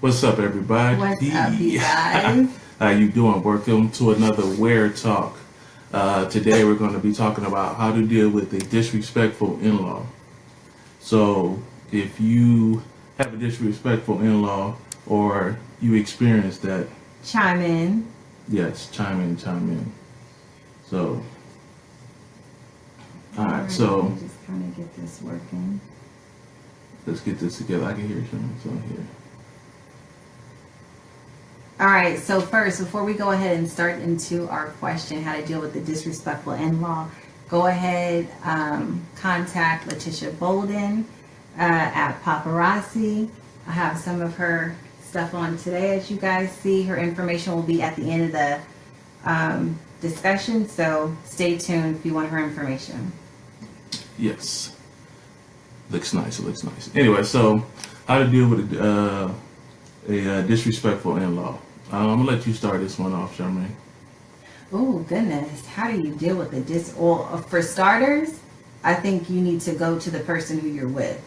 What's up, everybody? What's up, you guys? How you doing? Welcome to another Where Talk. Today we're going to be talking about how to deal with a disrespectful in-law. So, if you have a disrespectful in-law or you experience that, Chime in. yes, chime in, chime in. So, all right. So Let me just kind of get this working. let's get this together. I can hear something on here. All right. So first, before we go ahead and start into our question, how to deal with the disrespectful in-law, go ahead, contact Letitia Bolden at Paparazzi. I have some of her stuff on today, as you guys see. Her information will be at the end of the discussion, so stay tuned if you want her information. Yes. Looks nice. It looks nice. Anyway, so how to deal with a disrespectful in-law. I'm gonna let you start this one off, Charmaine. Oh goodness, how do you deal with the Well, for starters, I think you need to go to the person who you're with.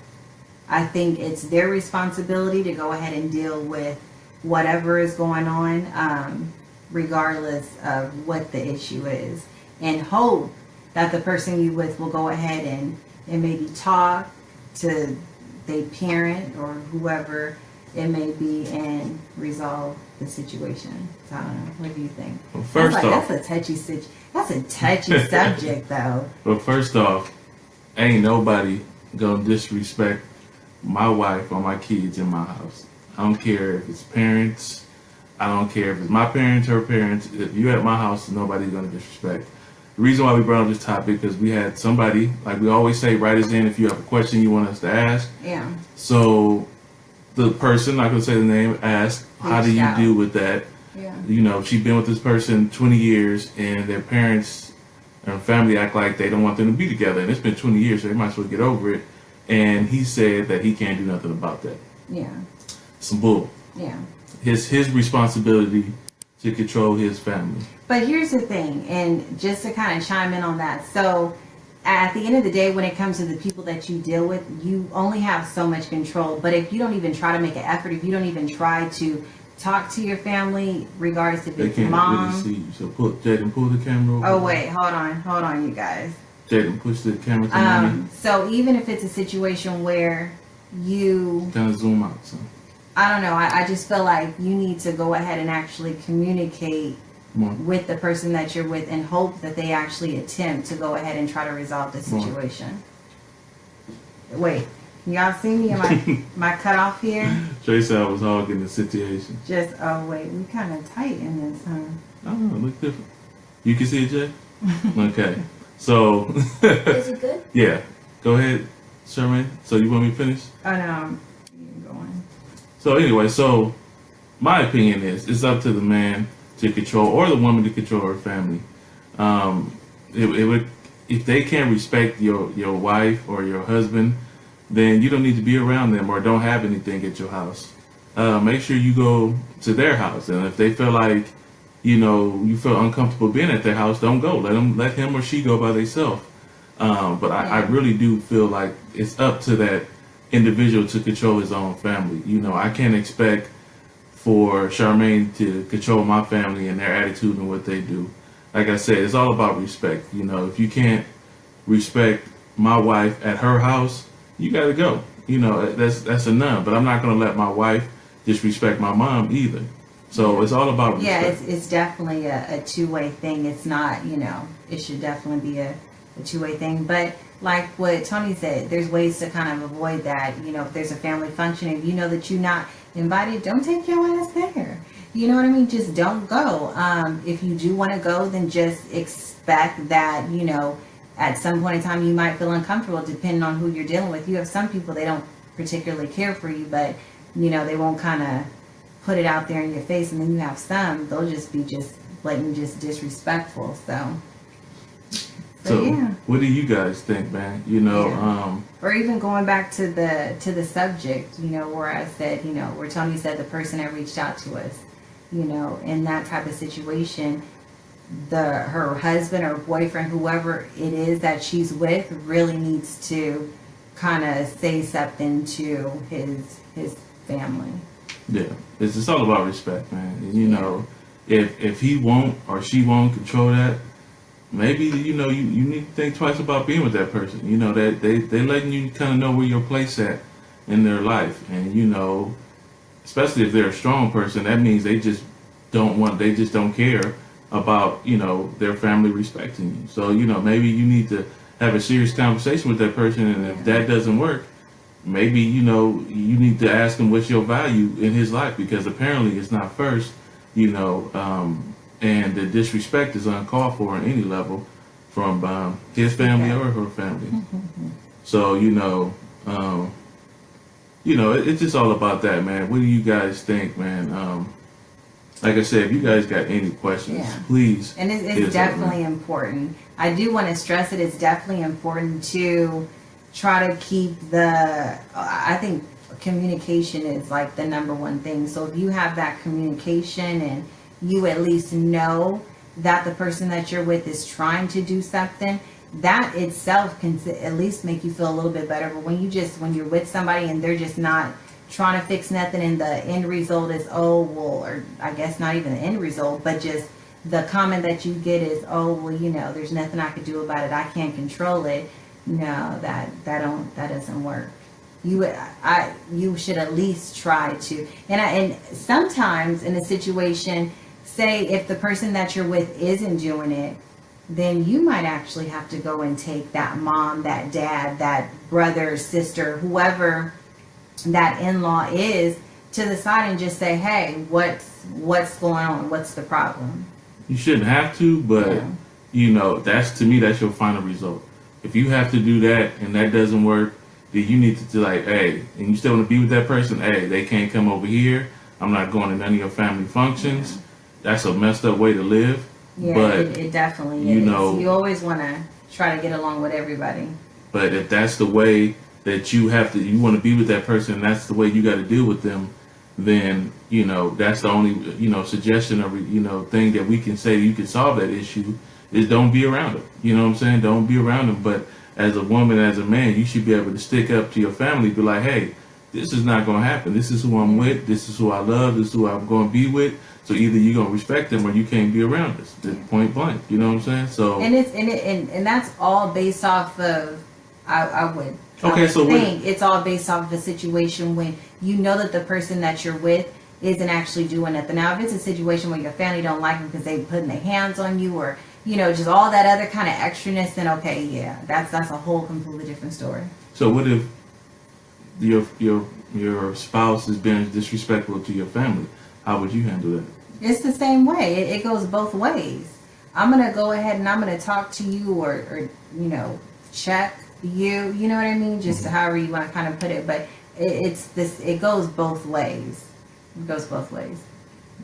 I think it's their responsibility to go ahead and deal with whatever is going on, regardless of what the issue is, and hope that the person you with will go ahead and maybe talk to their parent or whoever it may be and resolve the situation. So I don't know. What do you think? Well, first off, that's a touchy subject, though. well, first off, ain't nobody gonna disrespect my wife or my kids in my house. I don't care if it's parents. I don't care if it's my parents, her parents. If you at my house, nobody's gonna disrespect. The reason why we brought up this topic because we had somebody, like we always say, write us in if you have a question you want us to ask. Yeah. So the person, not gonna say the name, asked, how do you deal with that? Yeah. You know, she's been with this person 20 years and their parents and family act like they don't want them to be together. And it's been 20 years, so they might as well get over it. And he said that he can't do nothing about that. Yeah. Some bull. Yeah. His responsibility to control his family. But here's the thing, and just to kind of chime in on that. So at the end of the day, when it comes to the people that you deal with, you only have so much control. But if you don't even try to make an effort, if you don't even try to talk to your family, regardless if They it's can't mom. really see you. So Jaden, pull the camera over. Oh wait, hold on, you guys. Jaden, push the camera to mommy. So even if it's a situation where you Kind of zoom out, son. I don't know. I just feel like you need to go ahead and actually communicate with the person that you're with and hope that they actually attempt to go ahead and try to resolve the situation. Wait, y'all see me? Am I cut off here? Trey said I was hogging the situation. Oh wait, we kind of tight in this, huh? I don't know, it looks different. You can see it, Jay? Okay. So. Is it good? Yeah. Go ahead, Charmaine. So you want me to finish? Oh no, you're going. So anyway, so my opinion is it's up to the man to control or the woman to control her family. It would, if they can't respect your wife or your husband, then you don't need to be around them or don't have anything at your house. Make sure you go to their house, and if they feel like you feel uncomfortable being at their house, don't go. Let him or she go by themselves. But I really do feel like it's up to that individual to control his own family. I can't expect for Charmaine to control my family and their attitude and what they do. Like I said, it's all about respect. If you can't respect my wife at her house, you got to go. That's a none. But I'm not going to let my wife disrespect my mom either. So it's all about respect. Yeah, it's definitely a two-way thing. It's not, it should definitely be a two-way thing. But like what Tony said, there's ways to kind of avoid that. If there's a family function, if you know that you're not invited, don't take your ass there. You know what I mean? Just don't go. If you do want to go, then just expect that, at some point in time you might feel uncomfortable depending on who you're dealing with. You have some people, they don't particularly care for you, but, they won't kind of put it out there in your face. And then you have some, they'll just be blatant, disrespectful. So yeah. What do you guys think, man? Or even going back to the subject, where I said, where Tony said the person that reached out to us, in that type of situation, her husband or boyfriend, whoever it is that she's with, really needs to kind of say something to his family. Yeah, it's just all about respect, man. And, you know, if he won't or she won't control that, maybe you need to think twice about being with that person. You know that they letting you kind of know where your place at in their life, and you know, especially if they're a strong person, that means they just don't care about their family respecting you. So maybe you need to have a serious conversation with that person, and if that doesn't work, maybe you need to ask him what's your value in his life, because apparently it's not first. And the disrespect is uncalled for on any level from his family or her family. So it's just all about that, man. What do you guys think, man? Like I said, if you guys got any questions, please. And it's definitely important. I do want to stress it. It's definitely important to try to keep I think communication is like the number one thing. So if you have that communication and you at least know that the person that you're with is trying to do something, that itself can at least make you feel a little bit better. But when you're with somebody and they're just not trying to fix nothing, and the end result is, or I guess not even the end result, but just the comment that you get is, there's nothing I could do about it, I can't control it. No, that doesn't work. You should at least try to. And sometimes in a situation, say if the person that you're with isn't doing it, then you might actually have to go and take that mom, that dad, that brother, sister, whoever that in-law is, to the side and just say, hey, what's going on? What's the problem? You shouldn't have to, but that's your final result. If you have to do that and that doesn't work, then you need to hey, and you still want to be with that person, hey, they can't come over here. I'm not going to none of your family functions. That's a messed up way to live. Yeah, but it definitely is. You always want to try to get along with everybody. But if that's the way that you want to be with that person, and that's the way you got to deal with them, then that's the only suggestion or thing that we can say you can solve that issue is don't be around them. You know what I'm saying? Don't be around them. But as a woman, as a man, you should be able to stick up to your family, be like, hey, this is not going to happen. This is who I'm with. This is who I love. This is who I'm going to be with. So either you're going to respect them or you can't be around us. Point blank. You know what I'm saying? So and that's all based off of I would so think it's all based off of a situation when you know that the person that you're with isn't actually doing nothing. Now, if it's a situation where your family don't like them because they putting their hands on you, or just all that other kind of extraness, then okay, that's a whole completely different story. So what if your spouse is being disrespectful to your family? How would you handle that? It's the same way. It goes both ways. I'm going to go ahead and I'm going to talk to you or check you. You know what I mean? Just however you want to kind of put it. But it goes both ways. It goes both ways.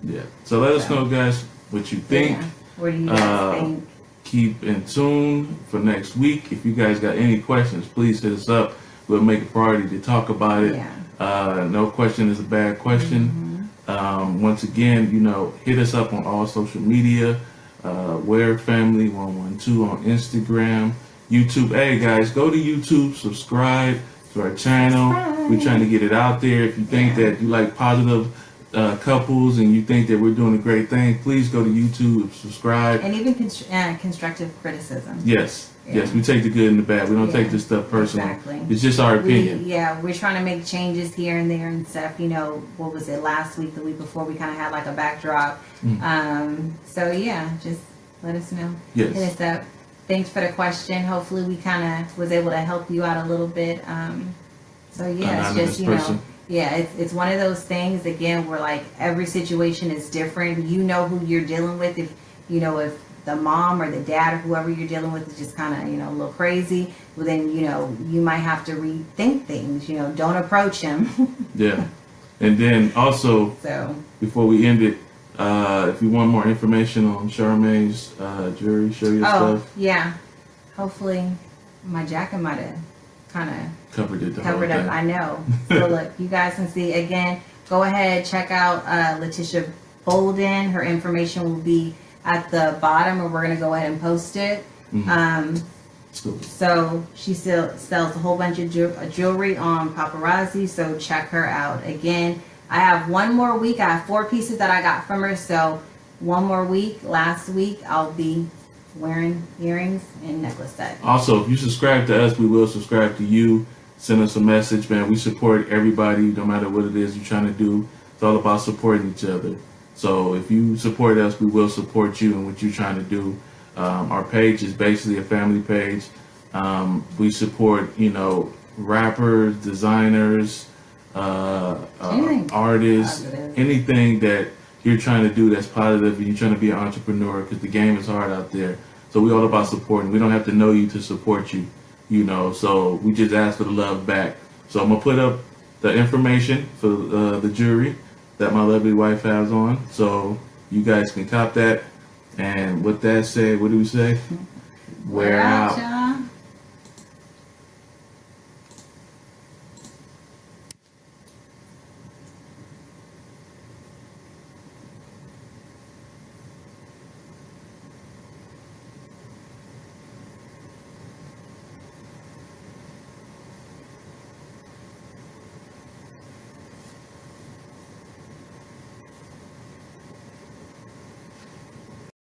Yeah. So let us know, guys, what you think. Yeah. What do you guys think? Keep in tune for next week. If you guys got any questions, please hit us up. We'll make a priority to talk about it. Yeah. No question is a bad question. Once again, hit us up on all social media. Where Family 112 on Instagram, YouTube. Hey guys, go to YouTube, subscribe to our channel. We're trying to get it out there. If you think that you like positive couples and you think that we're doing a great thing, please go to YouTube, subscribe. And even constructive criticism. Yes. Yes, we take the good and the bad. We don't take this stuff personal. Exactly. It's just our opinion. We're trying to make changes here and there and stuff. What was it, last week, the week before, we kind of had like a backdrop. Just let us know. Yes. Hit us up. Thanks for the question. Hopefully we kind of was able to help you out a little bit. It's just, it's one of those things, again, where like every situation is different. You know who you're dealing with. If the mom or the dad or whoever you're dealing with is just kind of, a little crazy, well then, you might have to rethink things, don't approach him. Yeah. And then also, before we end it, if you want more information on Charmaine's jewelry, show your stuff. Yeah. Hopefully my jacket might have kind of covered it. Covered up, I know. So look, you guys can see, again, go ahead, check out Letitia Bolden. Her information will be at the bottom, or we're going to go ahead and post it. So she still sells a whole bunch of jewelry on Paparazzi, so check her out. Again, I have one more week. I have 4 pieces that I got from her. So one more week. Last week I'll be wearing earrings and necklace set. Also, if you subscribe to us, we will subscribe to you. Send us a message, man. We support everybody, no matter what it is you're trying to do. It's all about supporting each other. So if you support us, we will support you in what you're trying to do. Our page is basically a family page. We support, rappers, designers, artists, Positive. anything that you're trying to do that's positive, and you're trying to be an entrepreneur, because the game is hard out there. So we're all about supporting. We don't have to know you to support you, so we just ask for the love back. So I'm going to put up the information for the jewelry that my lovely wife has on, so you guys can cop that. And with that said, what do we say? Wear out, y'all.